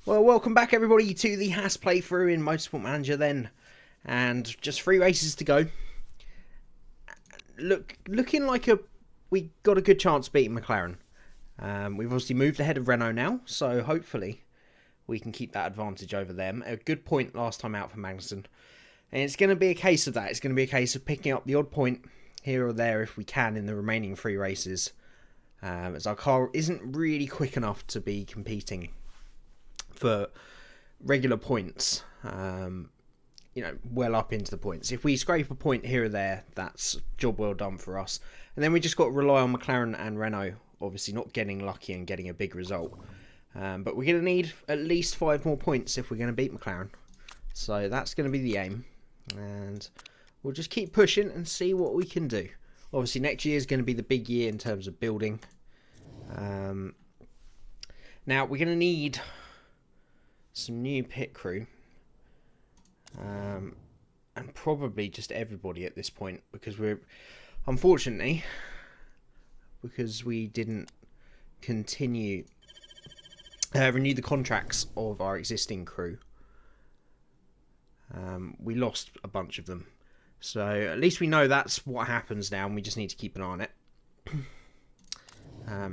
Well, welcome back everybody to the Haas playthrough in Motorsport Manager then. And just 3 races to go. Looking like we got a good chance of beating McLaren. We've obviously moved ahead of Renault now, so hopefully we can keep that advantage over them. A good point last time out for Magnussen. And it's going to be a case of that. It's going to be a case of picking up the odd point here or there if we can in the remaining 3 races. As our car isn't really quick enough to be competing for regular points, well up into the points. If we scrape a point here or there, that's job well done for us. And then we just got to rely on McLaren and Renault, obviously not getting lucky and getting a big result. But we're going to need at least 5 more points if we're going to beat McLaren. So that's going to be the aim. And we'll just keep pushing and see what we can do. Obviously next year is going to be the big year in terms of building. Now we're going to need some new pit crew, and probably just everybody at this point, because unfortunately we didn't continue renew the contracts of our existing crew. We lost a bunch of them, so at least we know that's what happens now, and we just need to keep an eye on it.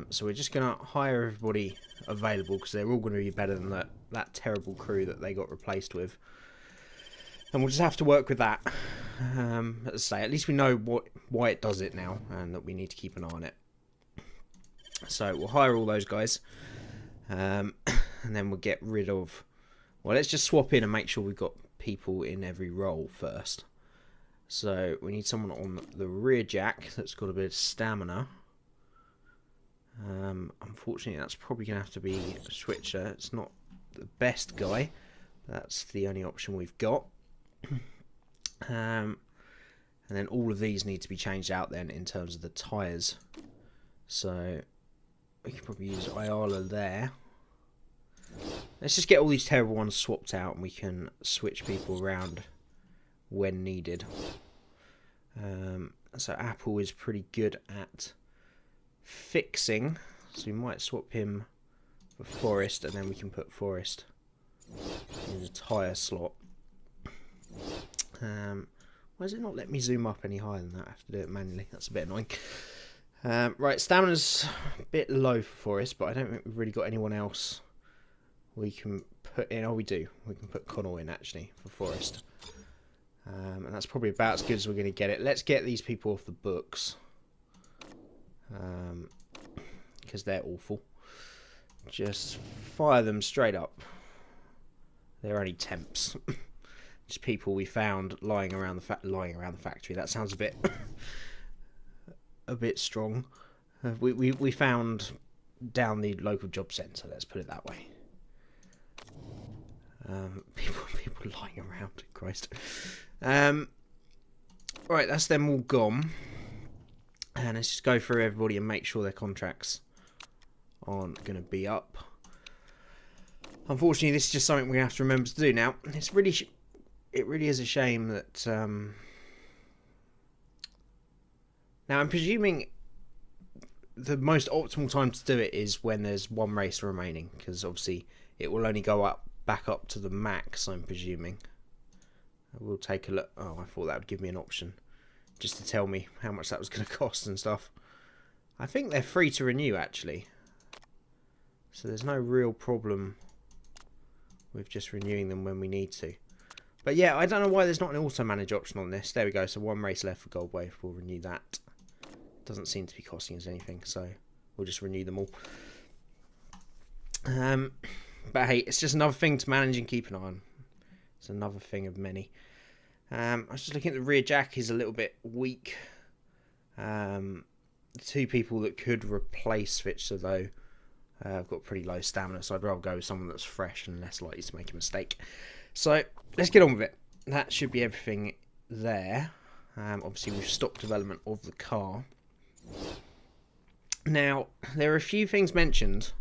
So we're just going to hire everybody available, because they're all going to be better than that terrible crew that they got replaced with. And we'll just have to work with that. As I say, at least we know why it does it now, and that we need to keep an eye on it. So we'll hire all those guys. And then we'll get rid of... Well, let's just swap in and make sure we've got people in every role first. So we need someone on the rear jack that's got a bit of stamina. Unfortunately, that's probably going to have to be a switcher. It's not the best guy. That's the only option we've got. And then all of these need to be changed out then in terms of the tyres. So we can probably use Ayala there. Let's just get all these terrible ones swapped out, and we can switch people around when needed. So Apple is pretty good at fixing, so we might swap him for Forest, and then we can put Forest in the tyre slot. Why does it not let me zoom up any higher than that? I have to do it manually. That's a bit annoying. Right, stamina's a bit low for Forest, but I don't think we've really got anyone else we can put in. Oh, we do. We can put Connell in, actually, for Forest. And that's probably about as good as we're going to get it. Let's get these people off the books, because they're awful. Just fire them straight up. They're only temps. Just people we found lying around the factory. That sounds a bit strong. We found down the local job centre. Let's put it that way. People lying around. Christ. Right, that's them all gone. And let's just go through everybody and make sure their contracts aren't going to be up. Unfortunately, this is just something we have to remember to do now. It really is a shame that... Now, I'm presuming the most optimal time to do it is when there's 1 race remaining, because obviously it will only go back up to the max, I'm presuming. We'll take a look. Oh, I thought that would give me an option, just to tell me how much that was going to cost and stuff. I think they're free to renew, actually. So there's no real problem with just renewing them when we need to. But yeah, I don't know why there's not an auto manage option on this. There we go. So 1 race left for Gold Wave. We'll renew that. Doesn't seem to be costing us anything, so we'll just renew them all. But hey, it's just another thing to manage and keep an eye on. It's another thing of many. I was just looking at the rear jack is a little bit weak. The 2 people that could replace Switzer, though, have got pretty low stamina, so I'd rather go with someone that's fresh and less likely to make a mistake. So let's get on with it. That should be everything there. Obviously, we've stopped development of the car. Now, there are a few things mentioned.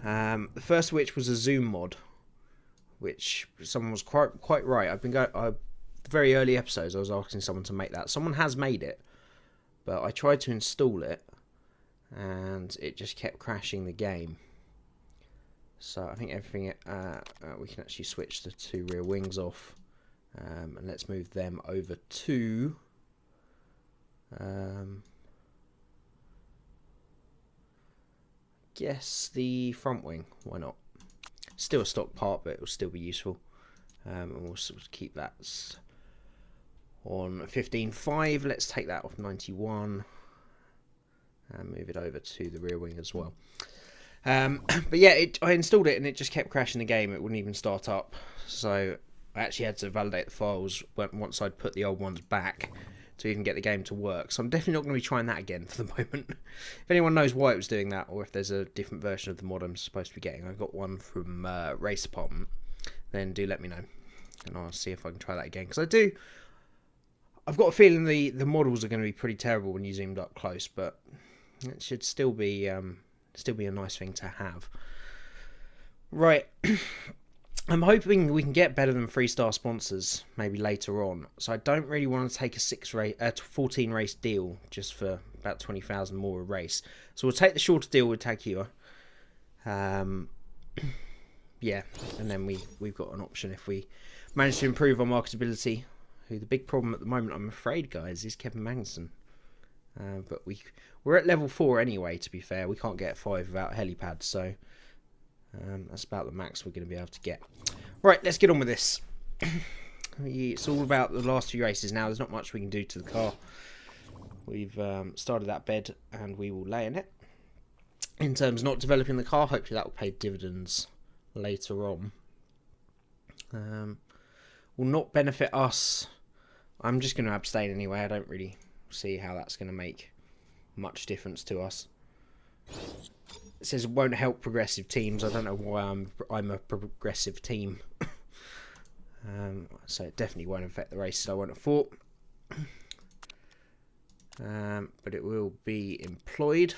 The first of which was a zoom mod, which someone was quite right. I've been going very early episodes. I was asking someone to make that. Someone has made it, but I tried to install it, and it just kept crashing the game. So I think everything, we can actually switch the 2 rear wings off. And let's move them over to guess the front wing. Why not? Still a stock part, but it will still be useful. And we'll sort of keep that on 15.5. Let's take that off 91 and move it over to the rear wing as well. But yeah, I installed it and it just kept crashing the game. It wouldn't even start up. So I actually had to validate the files once I'd put the old ones back to even get the game to work. So I'm definitely not going to be trying that again for the moment. If anyone knows why it was doing that, or if there's a different version of the mod I'm supposed to be getting, I got one from Race Department, then do let me know. And I'll see if I can try that again. Because I've got a feeling the models are going to be pretty terrible when you zoomed up close, but it should still be a nice thing to have. Right. I'm hoping we can get better than 3-star sponsors maybe later on. So I don't really want to take a 14 race deal just for about 20,000 more a race. So we'll take the shorter deal with Takua. Yeah, and then we've got an option if we manage to improve our marketability. Who the big problem at the moment, I'm afraid, guys, is Kevin Magnussen. But we're at level 4 anyway, to be fair. We can't get 5 without helipads, so that's about the max we're going to be able to get. Right, let's get on with this. It's all about the last 2 races now. There's not much we can do to the car. We've started that bed and we will lay in it. In terms of not developing the car, hopefully that will pay dividends later on. Will not benefit us. I'm just going to abstain anyway. I don't really see how that's going to make much difference to us. It says it won't help progressive teams. I don't know why I'm a progressive team. So it definitely won't affect the races I won't have fought. But it will be employed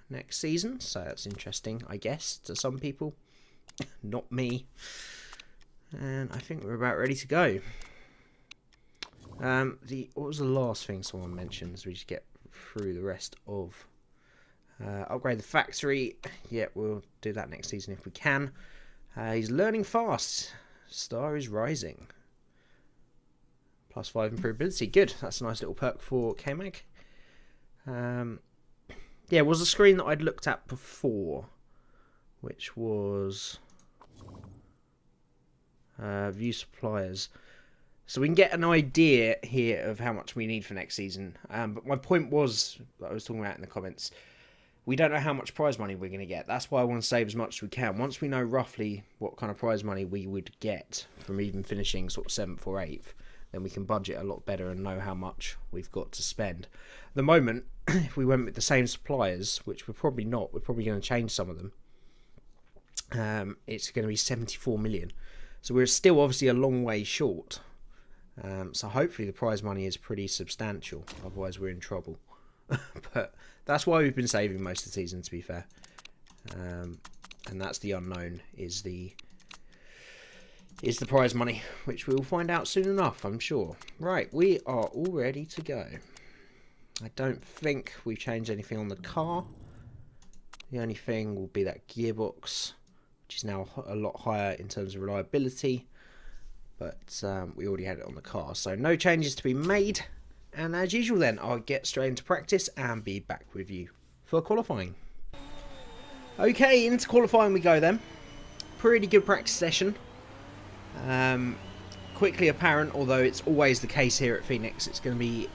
next season. So that's interesting, I guess, to some people. Not me. And I think we're about ready to go. What was the last thing someone mentioned as we just get through the rest of... upgrade the factory. Yeah, we'll do that next season if we can. He's learning fast. Star is rising. +5 improvability. Good. That's a nice little perk for K-Mag. Yeah, it was a screen that I'd looked at before, which was view suppliers. So we can get an idea here of how much we need for next season. But my point was, that I was talking about in the comments, we don't know how much prize money we're going to get. That's why I want to save as much as we can. Once we know roughly what kind of prize money we would get from even finishing sort of 7th or 8th, then we can budget a lot better and know how much we've got to spend. At the moment, if we went with the same suppliers, which we're probably not, we're probably going to change some of them, it's going to be 74 million. So we're still obviously a long way short. So hopefully the prize money is pretty substantial. Otherwise we're in trouble. But that's why we've been saving most of the season, to be fair. And that's the unknown, is the prize money, which we'll find out soon enough, I'm sure. Right, we are all ready to go. I don't think we've changed anything on the car. The only thing will be that gearbox, which is now a lot higher in terms of reliability. But we already had it on the car, so no changes to be made. And as usual then, I'll get straight into practice and be back with you for qualifying. Okay, into qualifying we go then. Pretty good practice session. Quickly apparent, although it's always the case here at Phoenix, it's going to be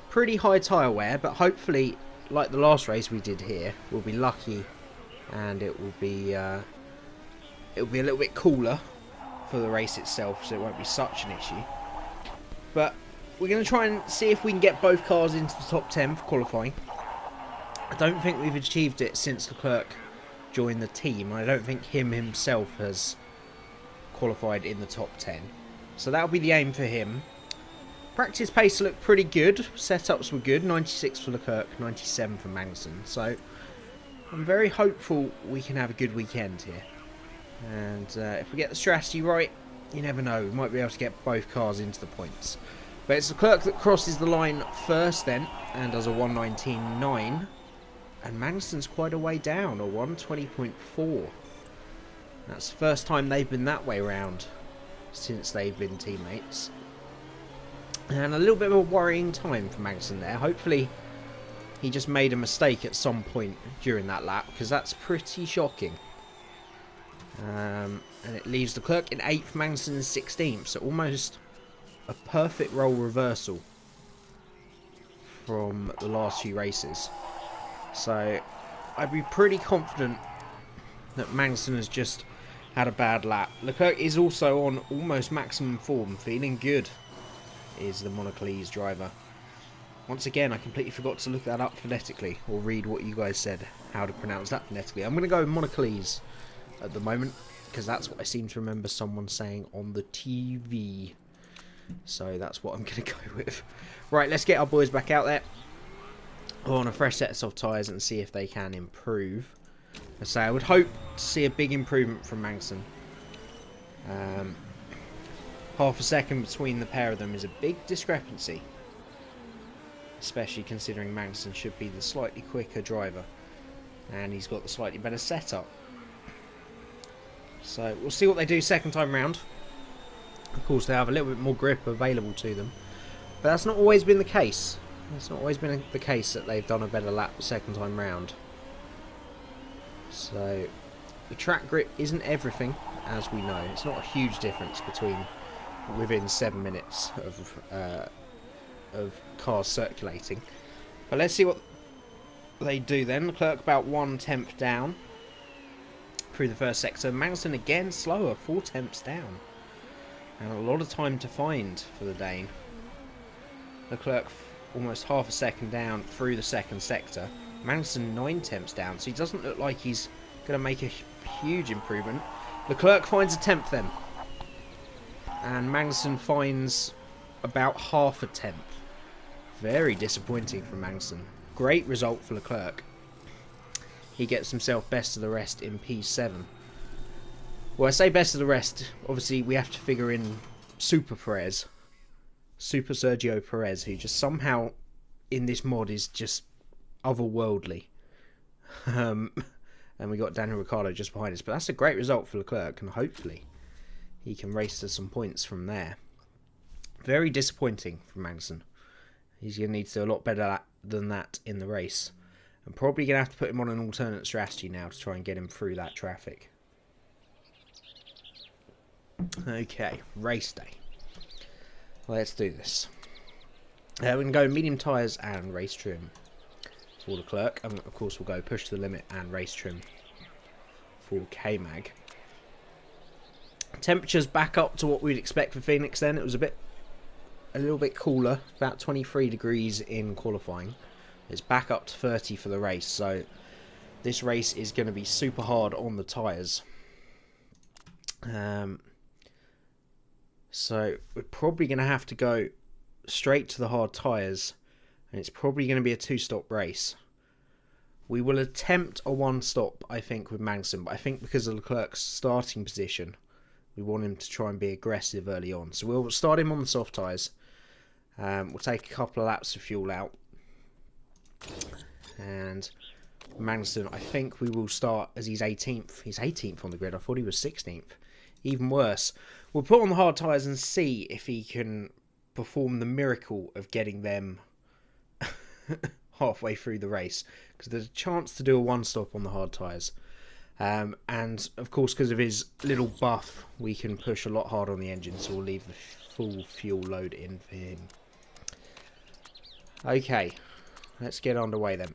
pretty high tyre wear, but hopefully, like the last race we did here, we'll be lucky and it will be a little bit cooler for the race itself, so it won't be such an issue. But we're going to try and see if we can get both cars into the top 10 for qualifying. I don't think we've achieved it since Leclerc joined the team. I don't think him himself has qualified in the top 10. So that'll be the aim for him. Practice pace looked pretty good. Setups were good. 96 for Leclerc, 97 for Magnussen. So I'm very hopeful we can have a good weekend here. And if we get the strategy right, you never know. We might be able to get both cars into the points. But it's Leclerc that crosses the line first then and does a 1:19.9. And Magnussen's quite a way down, a 1:20.4. That's the first time they've been that way round since they've been teammates. And a little bit of a worrying time for Magnussen there. Hopefully he just made a mistake at some point during that lap, because that's pretty shocking. And it leaves Leclerc in 8th, Magnussen in 16th. So almost a perfect role reversal from the last few races. So I'd be pretty confident that Magnussen has just had a bad lap. Leclerc is also on almost maximum form, feeling good, is the Monoclese driver. Once again, I completely forgot to look that up phonetically, or read what you guys said, how to pronounce that phonetically. I'm going to go with Monoclese at the moment, because that's what I seem to remember someone saying on the TV. So that's what I'm going to go with. Right, let's get our boys back out there on a fresh set of soft tyres and see if they can improve. I say I would hope to see a big improvement from Magnussen. Half a second between the pair of them is a big discrepancy, especially considering Magnussen should be the slightly quicker driver and he's got the slightly better setup. So we'll see what they do second time round. Of course, they have a little bit more grip available to them, but that's not always been the case. It's not always been the case that they've done a better lap the second time round. So the track grip isn't everything, as we know. It's not a huge difference between within 7 minutes of cars circulating. But let's see what they do then. Leclerc about 1/10 down through the first sector. Magnussen again slower, 4/10 down. And a lot of time to find for the Dane. Leclerc almost half a second down through the second sector. Magnussen 9/10 down, so he doesn't look like he's going to make a huge improvement. Leclerc finds a 10th then. And Magnussen finds about half a 10th. Very disappointing from Magnussen. Great result for Leclerc. He gets himself best of the rest in P7. Well, I say best of the rest. Obviously, we have to figure in Super Perez. Super Sergio Perez, who just somehow in this mod is just otherworldly. And we got Daniel Ricciardo just behind us. But that's a great result for Leclerc, and hopefully he can race to some points from there. Very disappointing from Magnussen. He's going to need to do a lot better than that in the race. I'm probably going to have to put him on an alternate strategy now to try and get him through that traffic. Okay, race day. Let's do this. We can go medium tyres and race trim for Leclerc. And of course, we'll go push to the limit and race trim for K-Mag. Temperatures back up to what we'd expect for Phoenix then. It was a little bit cooler, about 23 degrees in qualifying. It's back up to 30 for the race, so this race is going to be super hard on the tyres. So we're probably going to have to go straight to the hard tyres, and it's probably going to be a 2-stop race. We will attempt a 1-stop, I think, with Magnussen, but I think because of Leclerc's starting position, we want him to try and be aggressive early on. So we'll start him on the soft tyres. We'll take a couple of laps of fuel out. And Magnussen, I think we will start as he's 18th. He's 18th on the grid. I thought he was 16th. Even worse. We'll put on the hard tyres and see if he can perform the miracle of getting them halfway through the race. Because there's a chance to do a 1-stop on the hard tyres. And of course, because of his little buff, we can push a lot harder on the engine. So we'll leave the full fuel load in for him. Okay. Let's get underway then.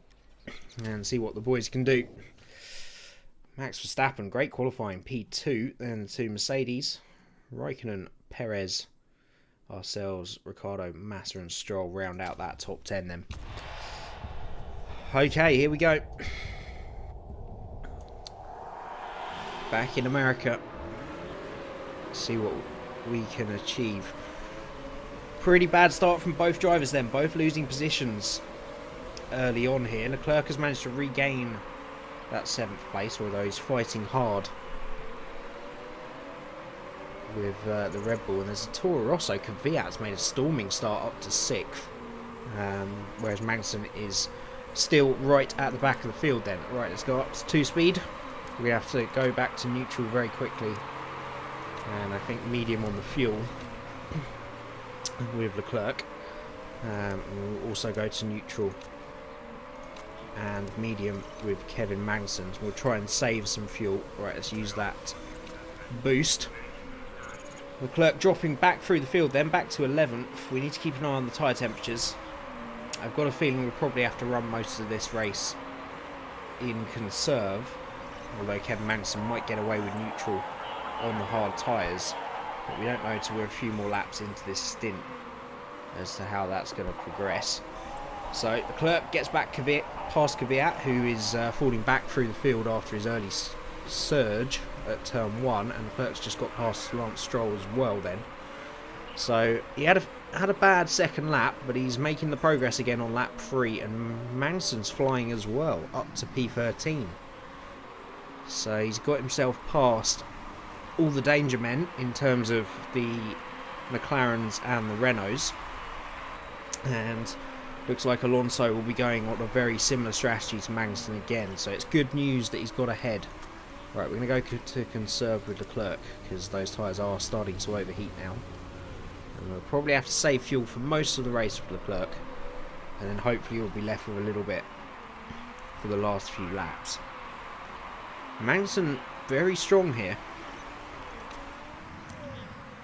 And see what the boys can do. Max Verstappen, great qualifying, P2, then to Mercedes, Raikkonen, Perez, ourselves, Ricciardo, Massa and Stroll round out that top 10 then. Okay, here we go. Back in America. See what we can achieve. Pretty bad start from both drivers then, both losing positions early on here. Leclerc has managed to regain that 7th place, although he's fighting hard with the Red Bull. And there's a Toro Rosso. Kvyat's made a storming start up to 6th, whereas Magnussen is still right at the back of the field then. Right, let's go up to 2 speed. We have to go back to neutral very quickly, and I think medium on the fuel with Leclerc. We'll also go to neutral and medium with Kevin Magnussen. We'll try and save some fuel. Right, let's use that boost. Leclerc dropping back through the field, then back to 11th. We need to keep an eye on the tyre temperatures. I've got a feeling we'll probably have to run most of this race in conserve, although Kevin Magnussen might get away with neutral on the hard tyres, but we don't know until we're a few more laps into this stint as to how that's going to progress. So Leclerc gets back past Kvyat, who is falling back through the field after his early surge at turn 1, and Leclerc's just got past Lance Stroll as well then. So he had a bad second lap, but he's making the progress again on lap 3, and Magnussen's flying as well, up to P13. So he's got himself past all the danger men in terms of the McLarens and the Renaults, and looks like Alonso will be going on a very similar strategy to Magnussen again, so it's good news that he's got ahead. Right, we're going to go to conserve with Leclerc, because those tyres are starting to overheat now. And we'll probably have to save fuel for most of the race with Leclerc, and then hopefully we'll be left with a little bit for the last few laps. Magnussen, very strong here.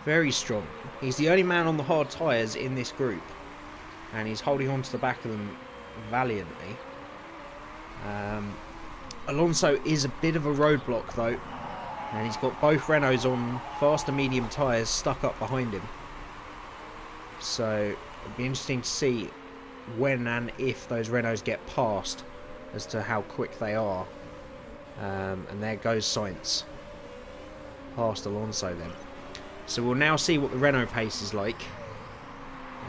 Very strong. He's the only man on the hard tyres in this group, and he's holding on to the back of them valiantly. Alonso is a bit of a roadblock though, and he's got both Renaults on fast and medium tyres stuck up behind him. So it'll be interesting to see when and if those Renaults get past as to how quick they are. And there goes Sainz past Alonso then. So we'll now see what the Renault pace is like,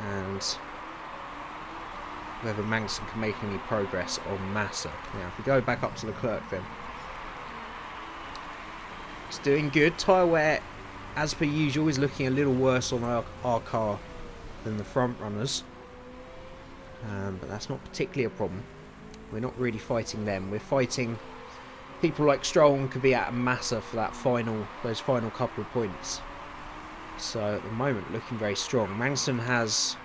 and whether Magnussen can make any progress on Massa. Now, if we go back up to Leclerc then. It's doing good. Tyre wear, as per usual, is looking a little worse on our car than the front runners. But that's not particularly a problem. We're not really fighting them. We're fighting people like Stroll and Kvyat and Massa for those final couple of points. So at the moment, looking very strong. Magnussen has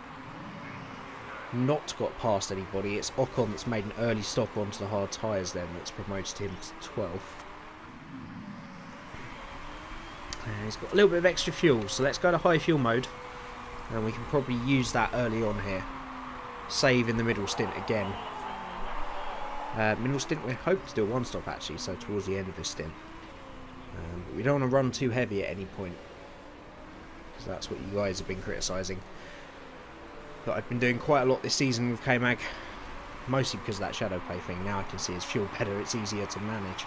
not got past anybody. It's Ocon that's made an early stop onto the hard tyres then that's promoted him to 12th. And he's got a little bit of extra fuel, so let's go to high fuel mode, and we can probably use that early on here. Save in the middle stint again. Middle stint, we're hoping to do a one stop actually, so towards the end of this stint. But we don't want to run too heavy at any point, because that's what you guys have been criticising. But I've been doing quite a lot this season with K-Mag, mostly because of that shadow play thing. Now I can see his fuel better, it's easier to manage.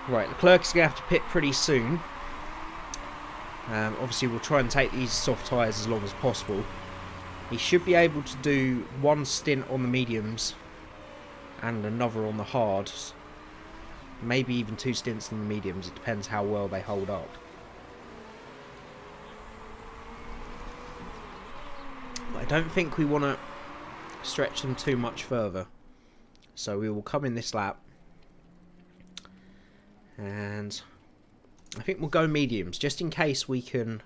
Right, Leclerc is going to have to pit pretty soon. Obviously we'll try and take these soft tyres as long as possible. He should be able to do one stint on the mediums and another on the hards. Maybe even 2 stints on the mediums, it depends how well they hold up. I don't think we want to stretch them too much further, so we will come in this lap, and I think we'll go mediums just in case we can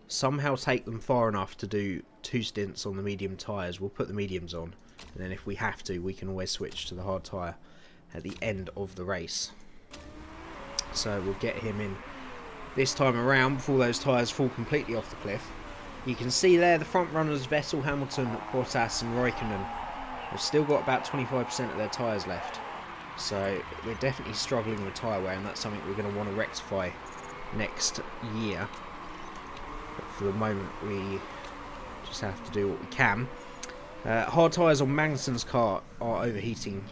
somehow take them far enough to do 2 stints on the medium tyres. We'll put the mediums on, and then if we have to, we can always switch to the hard tyre at the end of the race. So we'll get him in this time around before those tyres fall completely off the cliff. You can see there the front runners, Vettel, Hamilton, Bottas and Raikkonen, have still got about 25% of their tyres left. So we're definitely struggling with tyre wear, and that's something we're going to want to rectify next year. But for the moment we just have to do what we can. Hard tyres on Magnussen's car are overheating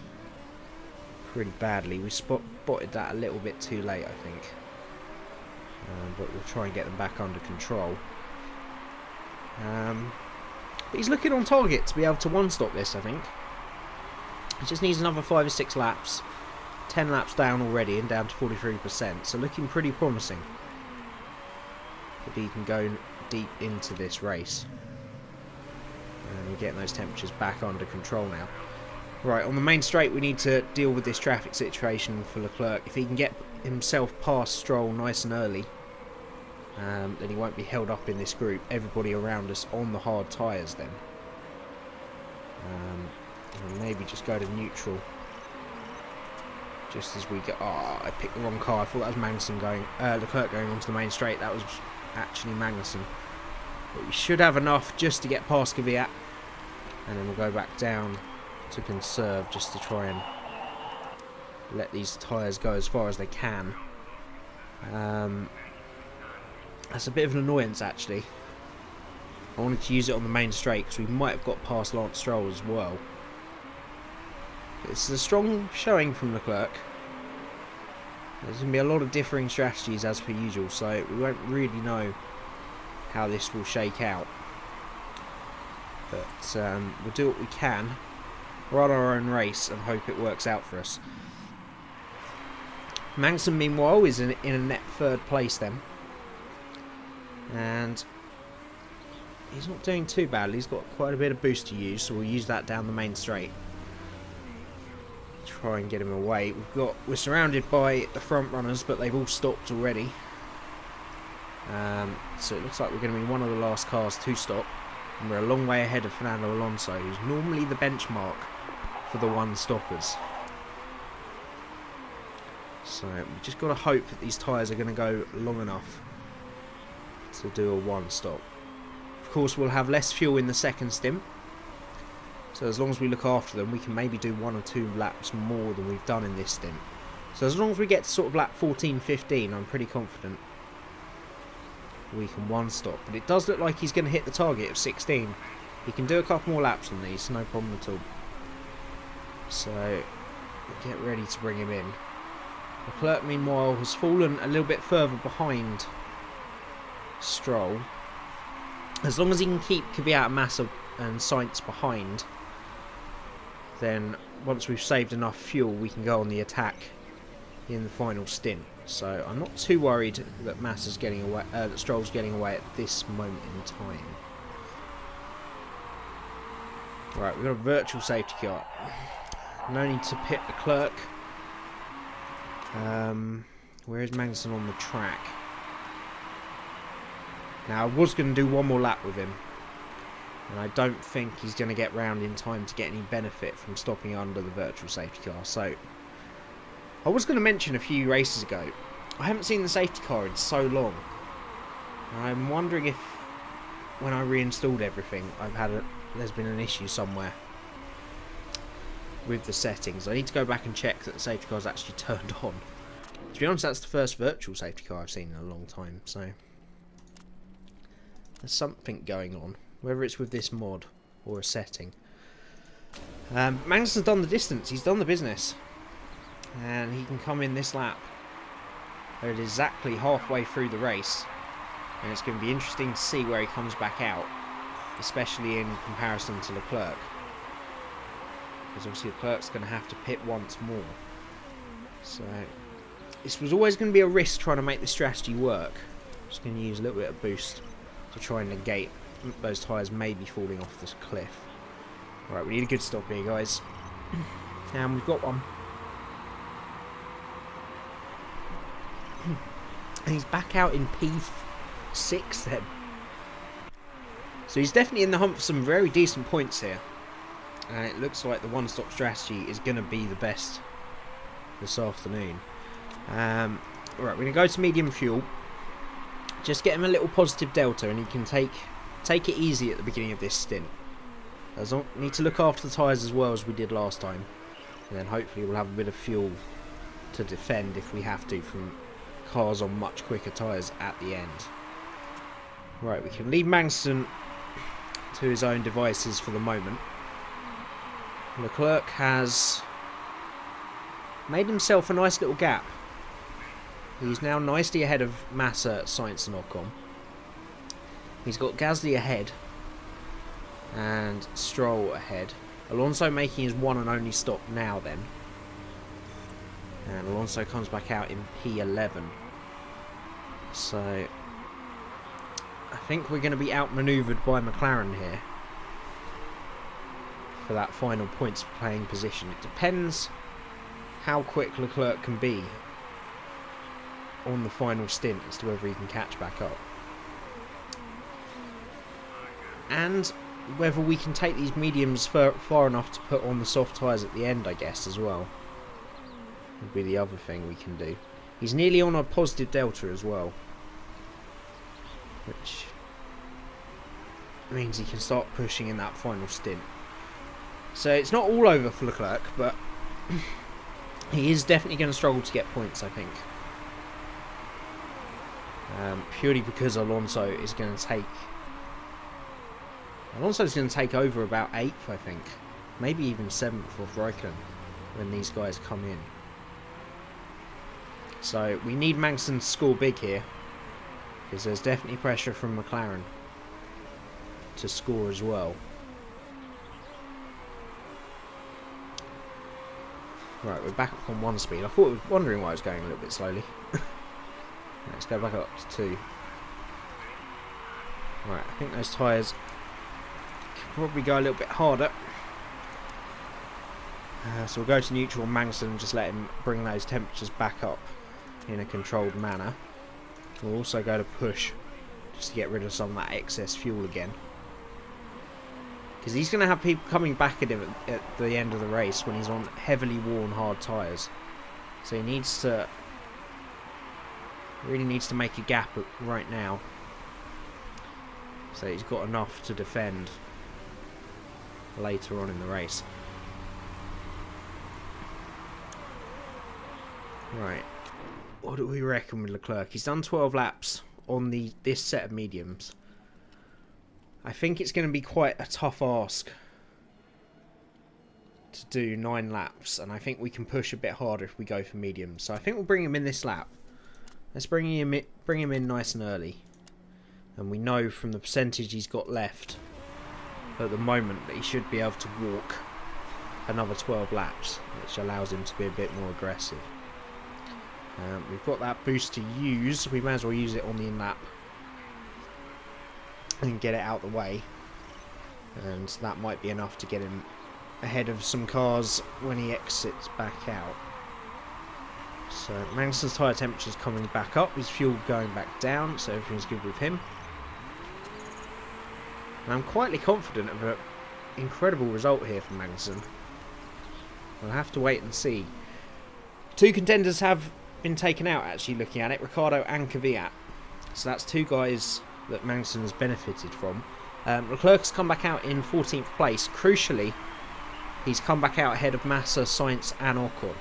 pretty badly. We spotted that a little bit too late, I think. But we'll try and get them back under control. But he's looking on target to be able to one-stop this, I think. He just needs another 5 or 6 laps. 10 laps down already and down to 43%, so looking pretty promising. But he can go deep into this race. And we're getting those temperatures back under control now. Right, on the main straight we need to deal with this traffic situation for Leclerc. If he can get himself past Stroll nice and early, then he won't be held up in this group. Everybody around us on the hard tyres then. And maybe just go to neutral. Just as we go... Oh, I picked the wrong car. I thought that was Magnussen going... Leclerc going onto the main straight. That was actually Magnussen. But we should have enough just to get past Kvyat. And then we'll go back down to conserve just to try and let these tyres go as far as they can. That's a bit of an annoyance actually. I wanted to use it on the main straight because we might have got past Lance Stroll as well. It's a strong showing from Leclerc. There's going to be a lot of differing strategies as per usual, so we won't really know how this will shake out. But we'll do what we can, run our own race and hope it works out for us. Magnussen meanwhile is in a net third place then. And he's not doing too badly. He's got quite a bit of boost to use, so we'll use that down the main straight. Try and get him away. We're surrounded by the front runners, but they've all stopped already. So it looks like we're going to be one of the last cars to stop, and we're a long way ahead of Fernando Alonso, who's normally the benchmark for the one-stoppers. So we've just got to hope that these tyres are going to go long enough to do a one-stop. Of course, we'll have less fuel in the second stint, so as long as we look after them, we can maybe do 1 or 2 laps more than we've done in this stint. So as long as we get to sort of lap 14-15, I'm pretty confident we can one-stop. But it does look like he's going to hit the target of 16. He can do a couple more laps on these, no problem at all. So we'll get ready to bring him in. Leclerc, meanwhile, has fallen a little bit further behind Stroll. As long as he can keep Kvyat, Massa and Sainz behind, then once we've saved enough fuel, we can go on the attack in the final stint. So I'm not too worried that Massa's getting away, that Stroll's getting away at this moment in time. Right, we've got a virtual safety car. No need to pit Leclerc. Where is Magnussen on the track? Now, I was going to do one more lap with him, and I don't think he's going to get round in time to get any benefit from stopping under the virtual safety car. So, I was going to mention a few races ago, I haven't seen the safety car in so long. I'm wondering if, when I reinstalled everything, there's been an issue somewhere with the settings. I need to go back and check that the safety car is actually turned on. To be honest, that's the first virtual safety car I've seen in a long time, so there's something going on, whether it's with this mod or a setting. Magnussen's done the distance, he's done the business, and he can come in this lap at exactly halfway through the race, and it's going to be interesting to see where he comes back out, especially in comparison to Leclerc, because obviously Leclerc's going to have to pit once more. So this was always going to be a risk trying to make this strategy work. Just going to use a little bit of boost to try and negate those tyres maybe falling off this cliff. Alright, we need a good stop here, guys. And we've got one. And he's back out in P6 then. So he's definitely in the hunt for some very decent points here. And it looks like the one-stop strategy is going to be the best this afternoon. Alright, we're going to go to medium fuel. Just get him a little positive delta, and he can take it easy at the beginning of this stint. Doesn't need to look after the tyres as well as we did last time, and then hopefully we'll have a bit of fuel to defend if we have to from cars on much quicker tyres at the end. Right, we can leave Magnussen to his own devices for the moment. Leclerc has made himself a nice little gap. He's now nicely ahead of Massa, Sainz and Ocon. He's got Gasly ahead and Stroll ahead. Alonso making his one and only stop now then. And Alonso comes back out in P11. So I think we're going to be outmaneuvered by McLaren here. for that final points playing position. It depends how quick Leclerc can be on the final stint as to whether he can catch back up. And whether we can take these mediums far enough to put on the soft tyres at the end, I guess, as well. Would be the other thing we can do. He's nearly on a positive delta as well, which means he can start pushing in that final stint. So it's not all over for Leclerc, but he is definitely going to struggle to get points, I think. Purely because Alonso is going to take... Alonso's going to take over about 8th, I think. Maybe even 7th off Raikkonen when these guys come in. So we need Magnussen to score big here, because there's definitely pressure from McLaren to score as well. Right, we're back up on 1 speed. I thought, we were wondering why I was going a little bit slowly. Let's go back up to 2. Right, I think those tyres could probably go a little bit harder. So we'll go to neutral on Magnussen and just let him bring those temperatures back up in a controlled manner. We'll also go to push just to get rid of some of that excess fuel again, because he's going to have people coming back at him at the end of the race when he's on heavily worn hard tyres. So he needs to really needs to make a gap right now, so he's got enough to defend later on in the race. Right, what do we reckon with Leclerc? He's done 12 laps on this set of mediums. I think it's going to be quite a tough ask to do 9 laps, and I think we can push a bit harder if we go for mediums. So I think we'll bring him in this lap. Let's bring him in nice and early, and we know from the percentage he's got left at the moment that he should be able to walk another 12 laps, which allows him to be a bit more aggressive. We've got that boost to use. We may as well use it on the in-lap and get it out the way, and that might be enough to get him ahead of some cars when he exits back out. So Magnussen's tyre temperature is coming back up, his fuel going back down, so everything's good with him. And I'm quietly confident of an incredible result here from Magnussen. We'll have to wait and see. 2 contenders have been taken out, actually, looking at it, Ricciardo and Kvyat. So that's 2 guys that Magnussen has benefited from. Leclerc has come back out in 14th place. Crucially, he's come back out ahead of Massa, Sainz and Ocon.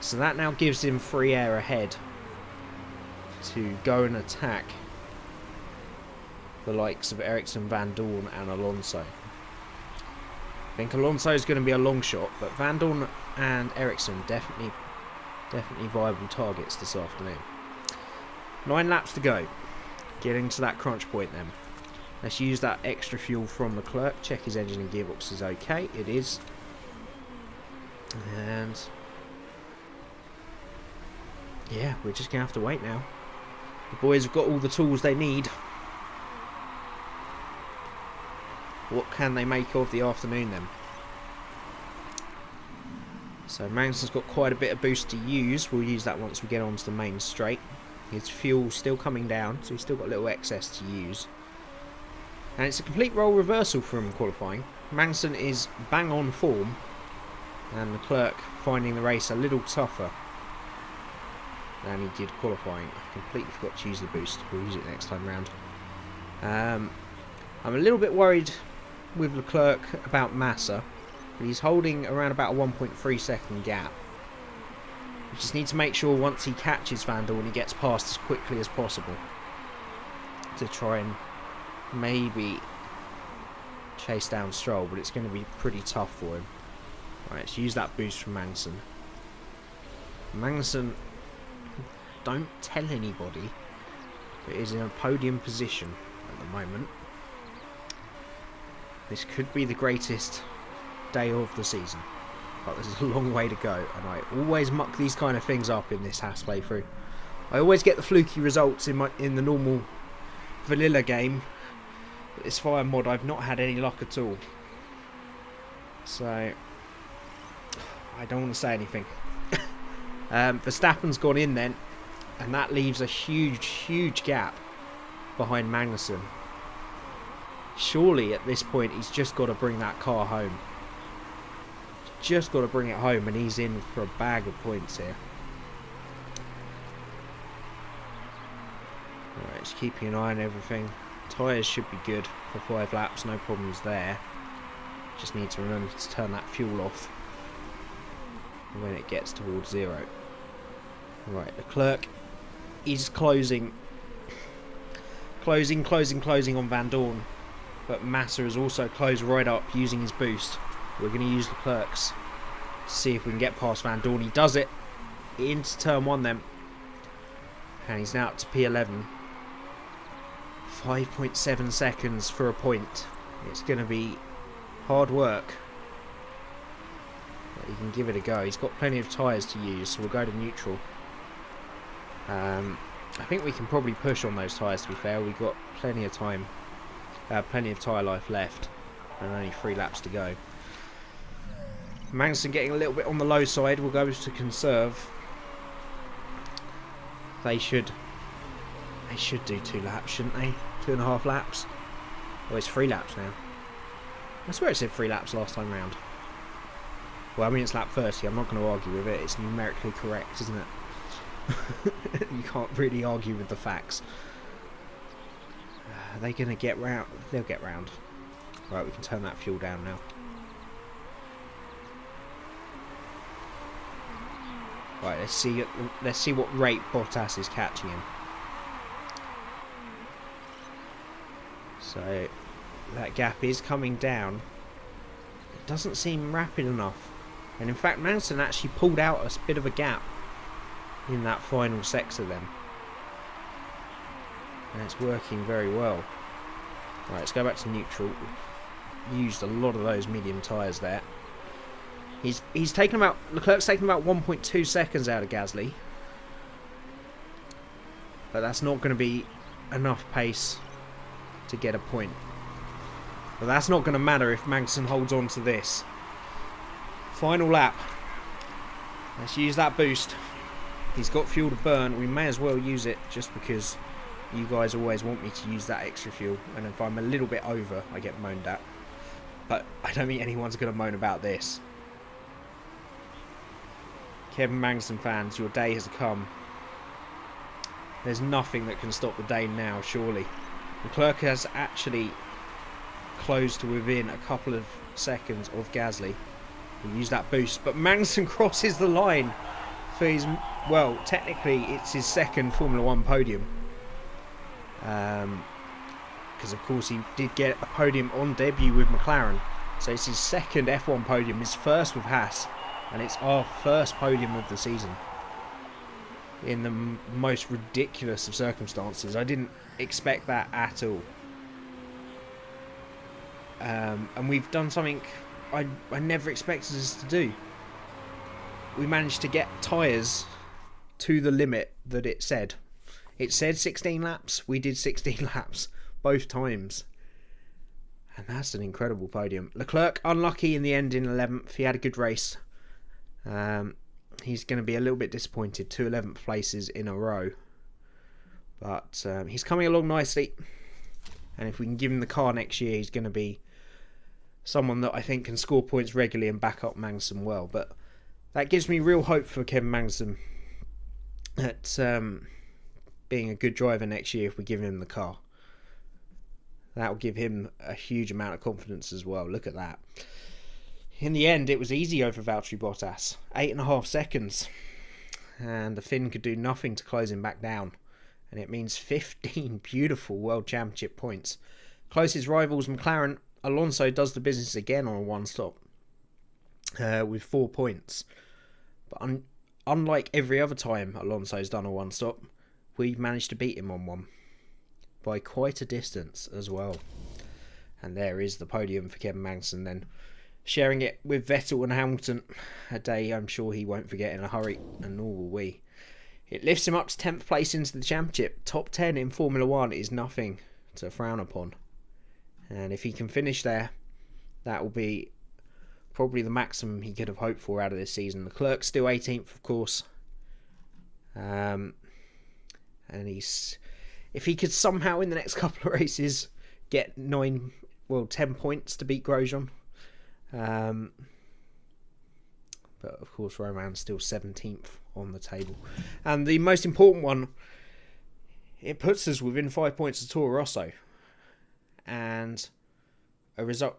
So that now gives him free air ahead to go and attack the likes of Ericsson, Van Dorn and Alonso. I think Alonso is going to be a long shot, but Van Dorn and Ericsson definitely viable targets this afternoon. 9 laps to go. Getting to that crunch point then. Let's use that extra fuel from Leclerc. Check his engine and gearbox is okay. It is. And yeah, we're just going to have to wait now. The boys have got all the tools they need. What can they make of the afternoon then? So Magnussen's got quite a bit of boost to use. We'll use that once we get onto the main straight. His fuel's still coming down, so he's still got a little excess to use. And it's a complete role reversal from qualifying. Magnussen is bang on form, and Leclerc finding the race a little tougher than he did qualifying. I completely forgot to use the boost. We'll use it next time round. I'm a little bit worried with Leclerc about Massa, but he's holding around about a 1.3 second gap. We just need to make sure once he catches Van Dorn, he gets past as quickly as possible to try and maybe chase down Stroll, but it's going to be pretty tough for him. Right, let's use that boost from Magnussen. Magnussen, don't tell anybody, but is in a podium position at the moment. This could be the greatest day of the season, but there's a long way to go, and I always muck these kind of things up in this Haas playthrough. I always get the fluky results in the normal vanilla game, but this fire mod I've not had any luck at all. So I don't want to say anything. Verstappen's gone in then, and that leaves a huge gap behind Magnussen. Surely at this point he's just got to bring that car home. Just got to bring it home, and he's in for a bag of points here. Alright, just keeping an eye on everything. Tyres should be good for 5 laps, no problems there. Just need to remember to turn that fuel off when it gets towards 0. Right, Leclerc is closing on Van Dorn, but Massa has also closed right up using his boost. We're going to use Leclerc's to see if we can get past Van Dorn. He does it into turn 1 then, and he's now up to P11. 5.7 seconds for a point. It's going to be hard work, but he can give it a go. He's got plenty of tyres to use, so we'll go to neutral. I think we can probably push on those tyres, to be fair. We've got plenty of time, plenty of tyre life left, and only 3 laps to go. Magnussen getting a little bit on the low side. We'll go to conserve. They should do 2 laps, shouldn't they? 2.5 laps. Oh, it's 3 laps now. I swear it said 3 laps last time round. Well, I mean, it's lap 30. I'm not going to argue with it. It's numerically correct, isn't it? You can't really argue with the facts. Are they going to get round? They'll get round. Right, we can turn that fuel down now. Right, let's see what rate Bottas is catching him. So that gap is coming down. It doesn't seem rapid enough, and in fact Magnussen actually pulled out a bit of a gap in that final sector then, and it's working very well. Right, let's go back to neutral. We've used a lot of those medium tyres there. He's taken about, Leclerc's taken about 1.2 seconds out of Gasly, but that's not going to be enough pace to get a point. But that's not going to matter if Magnussen holds on to this. Final lap. Let's use that boost. He's got fuel to burn. We may as well use it just because you guys always want me to use that extra fuel. And if I'm a little bit over, I get moaned at. But I don't think anyone's going to moan about this. Kevin Magnussen fans, your day has come. There's nothing that can stop the day now, surely. Leclerc has actually closed to within a couple of seconds of Gasly. We'll use that boost, but Magnussen crosses the line for his, well, technically it's his second Formula 1 podium. Because of course he did get a podium on debut with McLaren. So it's his second F1 podium, his first with Haas, and it's our first podium of the season. In the most ridiculous of circumstances. I didn't expect that at all. And we've done something I never expected us to do. We managed to get tyres to the limit that it said. It said 16 laps. We did 16 laps both times. And that's an incredible podium. Leclerc, unlucky in the end in 11th. He had a good race. He's going to be a little bit disappointed. 2 11th places in a row. But he's coming along nicely. And if we can give him the car next year, he's going to be someone that I think can score points regularly and back up Magnussen well. But that gives me real hope for Kevin Magnussen at being a good driver next year if we give him the car. That will give him a huge amount of confidence as well. Look at that. In the end, it was easy over Valtteri Bottas. 8.5 seconds. And the Finn could do nothing to close him back down. And it means 15 beautiful World Championship points. Closest rivals, McLaren. Alonso does the business again on a one-stop. With 4 points. But unlike every other time Alonso's done a one-stop, we've managed to beat him on one. By quite a distance as well. And there is the podium for Kevin Magnussen then. Sharing it with Vettel and Hamilton. A day I'm sure he won't forget in a hurry, and nor will we. It lifts him up to 10th place into the championship. Top 10 in Formula 1 is nothing to frown upon. And if he can finish there, that will be probably the maximum he could have hoped for out of this season. Leclerc's still 18th, of course. And if he could somehow in the next couple of races get 10 points to beat Grosjean. But of course, Roman's still 17th on the table. And the most important one, it puts us within 5 points of Toro Rosso. And a result,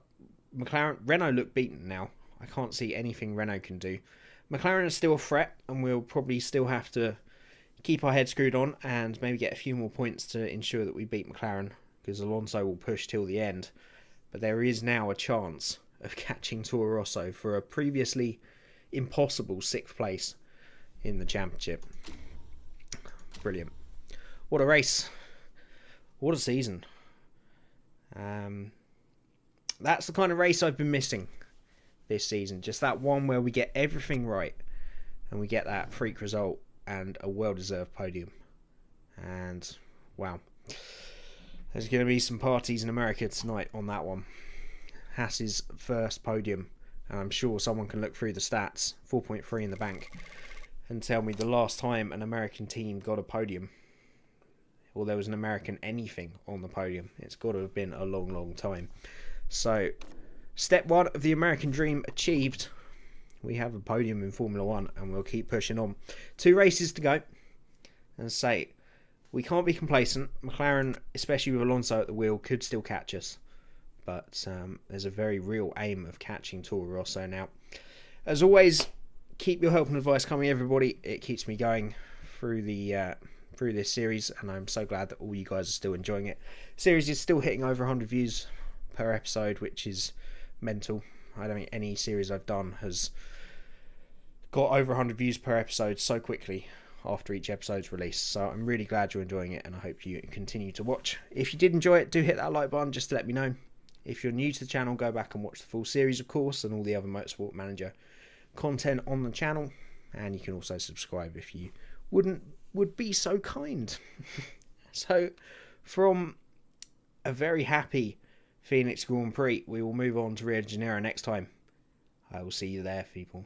Renault look beaten now. I can't see anything Renault can do. McLaren is still a threat, and we'll probably still have to keep our head screwed on and maybe get a few more points to ensure that we beat McLaren, because Alonso will push till the end. But there is now a chance of catching Toro Rosso for a previously impossible 6th place in the championship. Brilliant. What a race. What a season. That's the kind of race I've been missing this season. Just that one where we get everything right and we get that freak result and a well-deserved podium. And wow, there's going to be some parties in America tonight on that one. Haas's first podium, and I'm sure someone can look through the stats, 4.3 in the bank, and tell me the last time an American team got a podium, or there was an American anything on the podium. It's got to have been a long, long time. So, step 1 of the American dream achieved. We have a podium in Formula 1, and we'll keep pushing on. 2 races to go. And say, we can't be complacent. McLaren, especially with Alonso at the wheel, could still catch us. But there's a very real aim of catching Toro Rosso now. As always, keep your help and advice coming, everybody. It keeps me going through this series, and I'm so glad that all you guys are still enjoying it. Series is still hitting over 100 views per episode, which is mental. I don't think any series I've done has got over 100 views per episode so quickly after each episode's released. So I'm really glad you're enjoying it, and I hope you continue to watch. If you did enjoy it, do hit that like button just to let me know. If you're new to the channel, go back and watch the full series, of course, and all the other Motorsport Manager content on the channel. And you can also subscribe if you would be so kind. So, from a very happy Phoenix Grand Prix, we will move on to Rio de Janeiro next time. I will see you there, people.